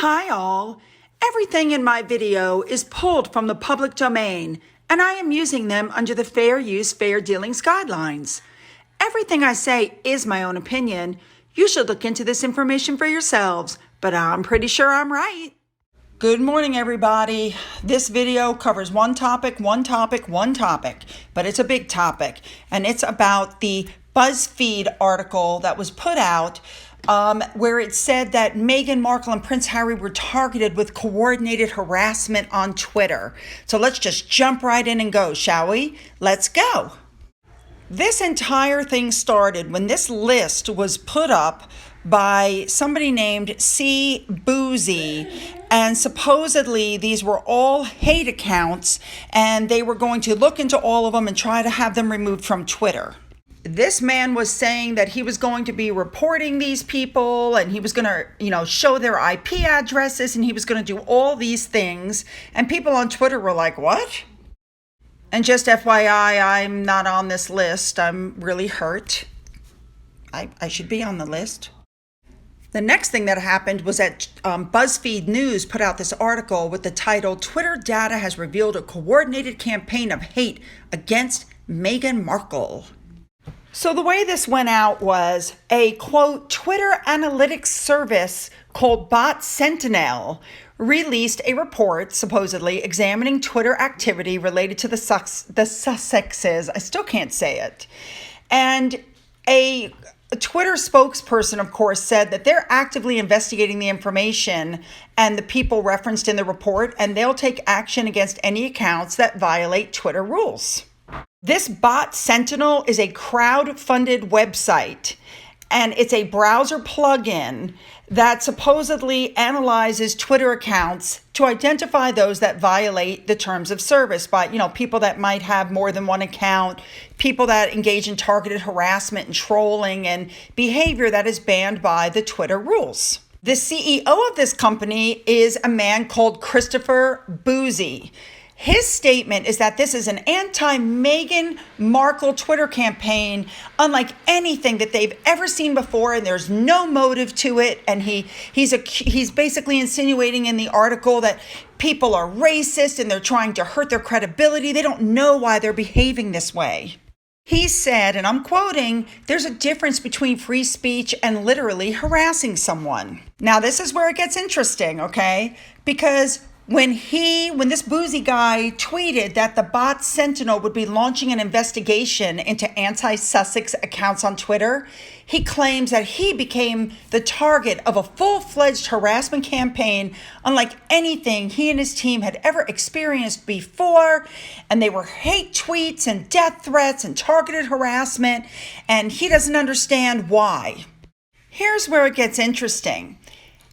Hi all! Everything in my video is pulled from the public domain, and I am using them under the Fair Use, Fair Dealings guidelines. Everything I say is my own opinion. You should look into this information for yourselves, but I'm pretty sure I'm right. Good morning, everybody. This video covers one topic, but it's a big topic, and it's about the BuzzFeed article that was put out where it said that Meghan Markle and Prince Harry were targeted with coordinated harassment on Twitter. So let's just jump right in and go, shall we? Let's go. This entire thing started when this list was put up by somebody named Bouzy, and supposedly these were all hate accounts, and they were going to look into all of them and try to have them removed from Twitter. This man was saying that he was going to be reporting these people, and he was going to, show their IP addresses, and he was going to do all these things. And people on Twitter were like, what? And just FYI, I'm not on this list. I'm really hurt. I should be on the list. The next thing that happened was that BuzzFeed News put out this article with the title, Twitter Data Has Revealed a Coordinated Campaign of Hate Against Meghan Markle. So the way this went out was a, quote, Twitter analytics service called Bot Sentinel released a report, supposedly, examining Twitter activity related to the Sussexes. I still can't say it. And a Twitter spokesperson, of course, said that they're actively investigating the information and the people referenced in the report, and they'll take action against any accounts that violate Twitter rules. This Bot Sentinel is a crowd-funded website, and it's a browser plugin that supposedly analyzes Twitter accounts to identify those that violate the terms of service by, people that might have more than one account, people that engage in targeted harassment and trolling and behavior that is banned by the Twitter rules. The CEO of this company is a man called Christopher Bouzy. His statement is that this is an anti-Meghan Markle Twitter campaign unlike anything that they've ever seen before, and there's no motive to it. And he's basically insinuating in the article that people are racist and they're trying to hurt their credibility. They don't know why they're behaving this way. He said, and I'm quoting, there's a difference between free speech and literally harassing someone. Now, this is where it gets interesting, okay? Because when this Bouzy guy tweeted that the Bot Sentinel would be launching an investigation into anti-Sussex accounts on Twitter, he claims that he became the target of a full-fledged harassment campaign unlike anything he and his team had ever experienced before. And they were hate tweets and death threats and targeted harassment, and he doesn't understand why. Here's where it gets interesting.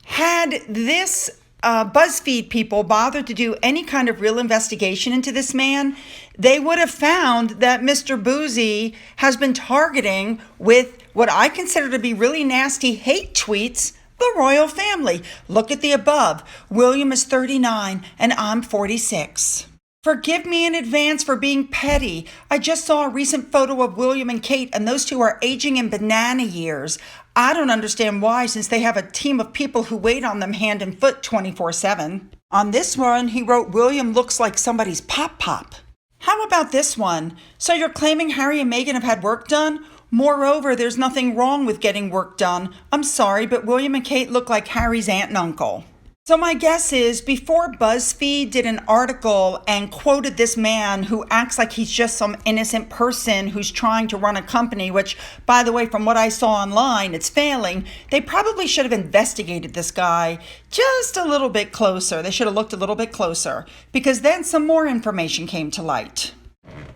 Had this BuzzFeed people bothered to do any kind of real investigation into this man, they would have found that Mr. Bouzy has been targeting with what I consider to be really nasty hate tweets the royal family. Look at the above. William is 39 and I'm 46. Forgive me in advance for being petty. I just saw a recent photo of William and Kate, and those two are aging in banana years. I don't understand why, since they have a team of people who wait on them hand and foot 24/7. On this one, he wrote, William looks like somebody's pop-pop. How about this one? So you're claiming Harry and Meghan have had work done? Moreover, there's nothing wrong with getting work done. I'm sorry, but William and Kate look like Harry's aunt and uncle. So my guess is before BuzzFeed did an article and quoted this man who acts like he's just some innocent person who's trying to run a company, which, by the way, from what I saw online, it's failing, they probably should have investigated this guy just a little bit closer. They should have looked a little bit closer, because then some more information came to light.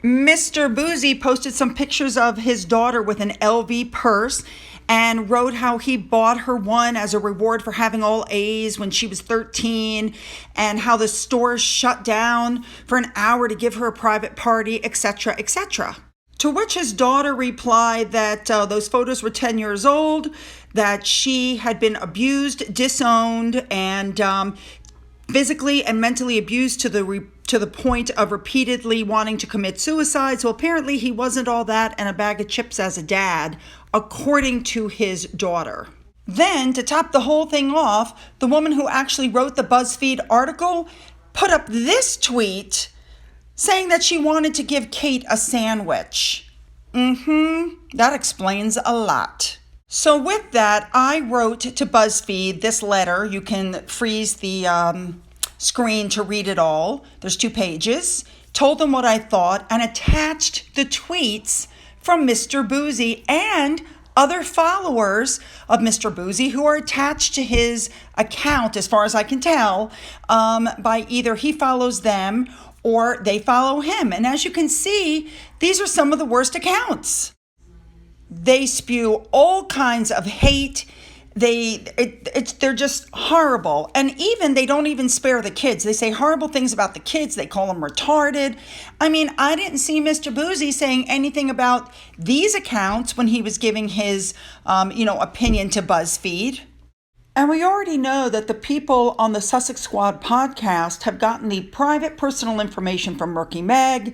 Mr. Bouzy posted some pictures of his daughter with an LV purse and wrote how he bought her one as a reward for having all A's when she was 13, and how the store shut down for an hour to give her a private party, etc., etc. To which his daughter replied that those photos were 10 years old, that she had been abused, disowned, and physically and mentally abused to the point of repeatedly wanting to commit suicide. So apparently he wasn't all that and a bag of chips as a dad, according to his daughter. Then, to top the whole thing off, the woman who actually wrote the BuzzFeed article put up this tweet saying that she wanted to give Kate a sandwich. That explains a lot. So with that, I wrote to BuzzFeed this letter. You can freeze the screen to read it all. There's 2 pages. Told them what I thought and attached the tweets from Mr. Bouzy and other followers of Mr. Bouzy who are attached to his account, as far as I can tell, by either he follows them or they follow him. And as you can see, these are some of the worst accounts. They spew all kinds of hate. They're just horrible. And even they don't even spare the kids. They say horrible things about the kids. They call them retarded. I mean, I didn't see Mr. Bouzy saying anything about these accounts when he was giving his, opinion to BuzzFeed. And we already know that the people on the Sussex Squad podcast have gotten the private personal information from Murky Meg,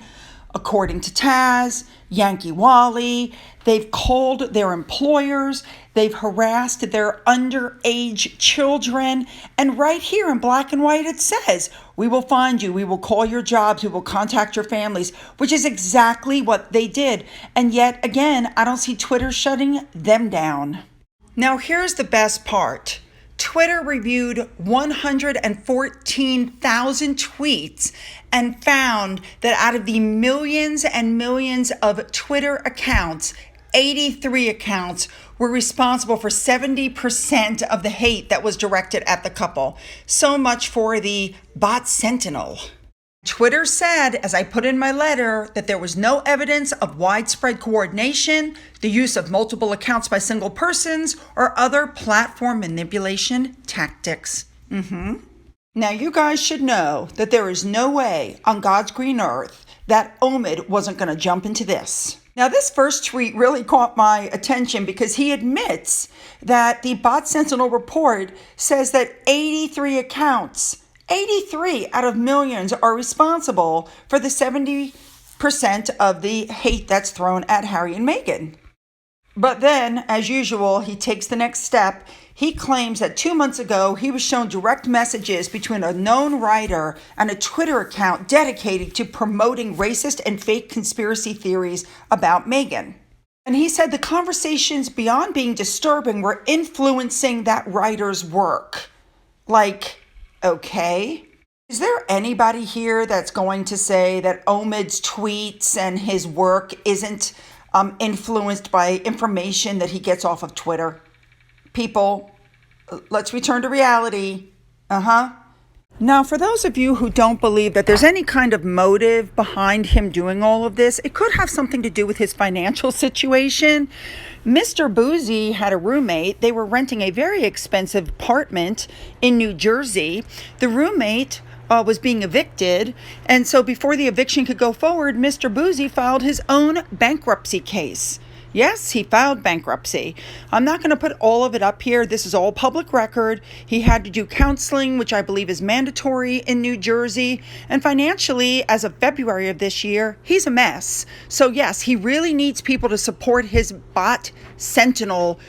according to Taz, Yankee Wally. They've called their employers. They've harassed their underage children. And right here in black and white, it says, we will find you. We will call your jobs. We will contact your families, which is exactly what they did. And yet again, I don't see Twitter shutting them down. Now, here's the best part. Twitter reviewed 114,000 tweets and found that out of the millions and millions of Twitter accounts, 83 accounts were responsible for 70% of the hate that was directed at the couple. So much for the bot sentinel. Twitter said, as I put in my letter, that there was no evidence of widespread coordination, the use of multiple accounts by single persons, or other platform manipulation tactics. Now, you guys should know that there is no way on God's green earth that Omid wasn't going to jump into this. Now, this first tweet really caught my attention because he admits that the Bot Sentinel report says that 83 accounts, 83 out of millions, are responsible for the 70% of the hate that's thrown at Harry and Meghan. But then, as usual, he takes the next step. He claims that 2 months ago, he was shown direct messages between a known writer and a Twitter account dedicated to promoting racist and fake conspiracy theories about Meghan. And he said the conversations, beyond being disturbing, were influencing that writer's work. Like, okay. Is there anybody here that's going to say that Omid's tweets and his work isn't influenced by information that he gets off of Twitter? People, let's return to reality. Now, for those of you who don't believe that there's any kind of motive behind him doing all of this, it could have something to do with his financial situation. Mr. Bouzy had a roommate. They were renting a very expensive apartment in New Jersey. The roommate was being evicted, and so before the eviction could go forward, Mr. Bouzy filed his own bankruptcy case. Yes, he filed bankruptcy. I'm not going to put all of it up here. This is all public record. He had to do counseling, which I believe is mandatory in New Jersey. And financially, as of February of this year, he's a mess. So yes, he really needs people to support his bot sentinel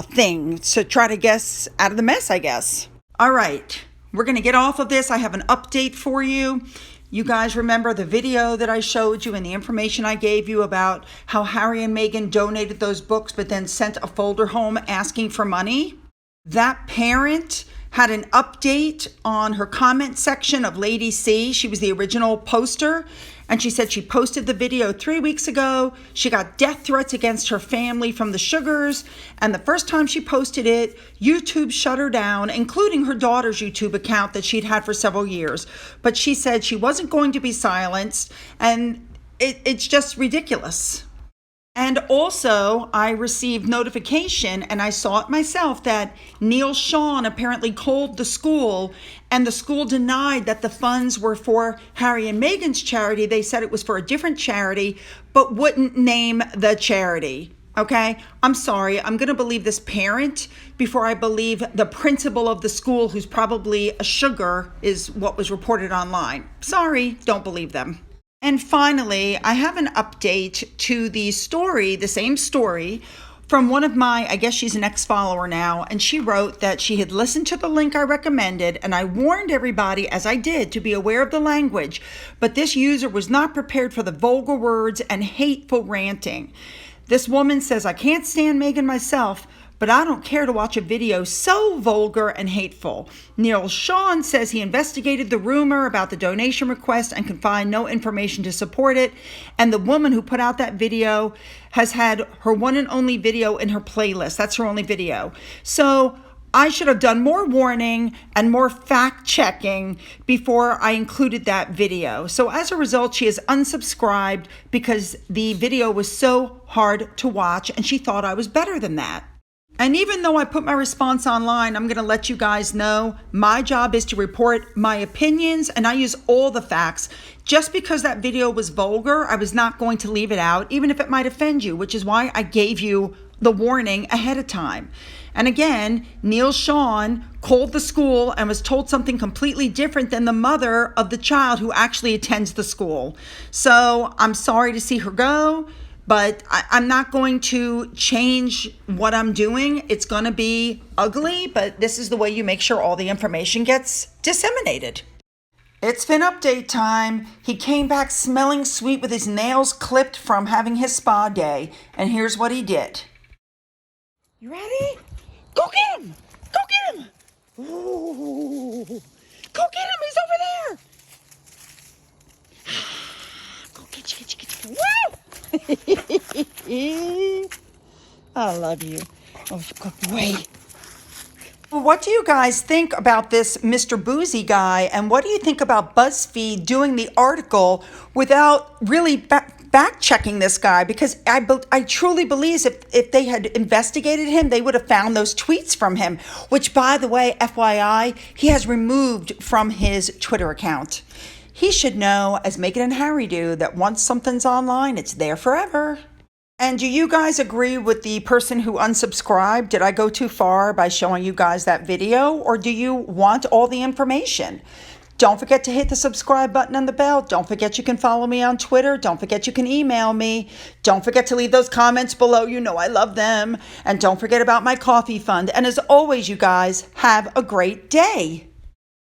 thing to try to get out of the mess, I guess. All right, we're going to get off of this. I have an update for you. You guys remember the video that I showed you and the information I gave you about how Harry and Meghan donated those books but then sent a folder home asking for money? That parent had an update on her comment section of Lady C. She was the original poster, and she said she posted the video 3 weeks ago. She got death threats against her family from the Sugars, and the first time she posted it, YouTube shut her down, including her daughter's YouTube account that she'd had for several years. But she said she wasn't going to be silenced, and it's just ridiculous. And also, I received notification, and I saw it myself, that Neil Sean apparently called the school, and the school denied that the funds were for Harry and Meghan's charity. They said it was for a different charity, but wouldn't name the charity. Okay? I'm sorry. I'm going to believe this parent before I believe the principal of the school, who's probably a sugar, is what was reported online. Sorry, don't believe them. And finally, I have an update to the story, the same story, from one of my, I guess she's an ex-follower now, and she wrote that she had listened to the link I recommended, and I warned everybody, as I did, to be aware of the language, but this user was not prepared for the vulgar words and hateful ranting. This woman says, I can't stand Megan myself, but I don't care to watch a video so vulgar and hateful. Neil Sean says he investigated the rumor about the donation request and can find no information to support it. And the woman who put out that video has had her one and only video in her playlist. That's her only video. So I should have done more warning and more fact checking before I included that video. So as a result, she is unsubscribed because the video was so hard to watch and she thought I was better than that. And even though I put my response online, I'm going to let you guys know my job is to report my opinions, and I use all the facts. Just because that video was vulgar, I was not going to leave it out, even if it might offend you, which is why I gave you the warning ahead of time. And again, Neil Sean called the school and was told something completely different than the mother of the child who actually attends the school. So I'm sorry to see her go. But I'm not going to change what I'm doing. It's going to be ugly, but this is the way you make sure all the information gets disseminated. It's Fin update time. He came back smelling sweet with his nails clipped from having his spa day. And here's what he did. You ready? Go get him! Go get him! Ooh. Go get him! He's over there! Go get you. Woo! I love you. Oh, good boy. What do you guys think about this Mr. Bouzy guy? And what do you think about BuzzFeed doing the article without really back checking this guy? Because I truly believe if they had investigated him, they would have found those tweets from him, which, by the way, FYI, he has removed from his Twitter account. He should know, as Megan and Harry do, that once something's online, it's there forever. And do you guys agree with the person who unsubscribed? Did I go too far by showing you guys that video? Or do you want all the information? Don't forget to hit the subscribe button and the bell. Don't forget you can follow me on Twitter. Don't forget you can email me. Don't forget to leave those comments below. You know I love them. And don't forget about my coffee fund. And as always, you guys, have a great day.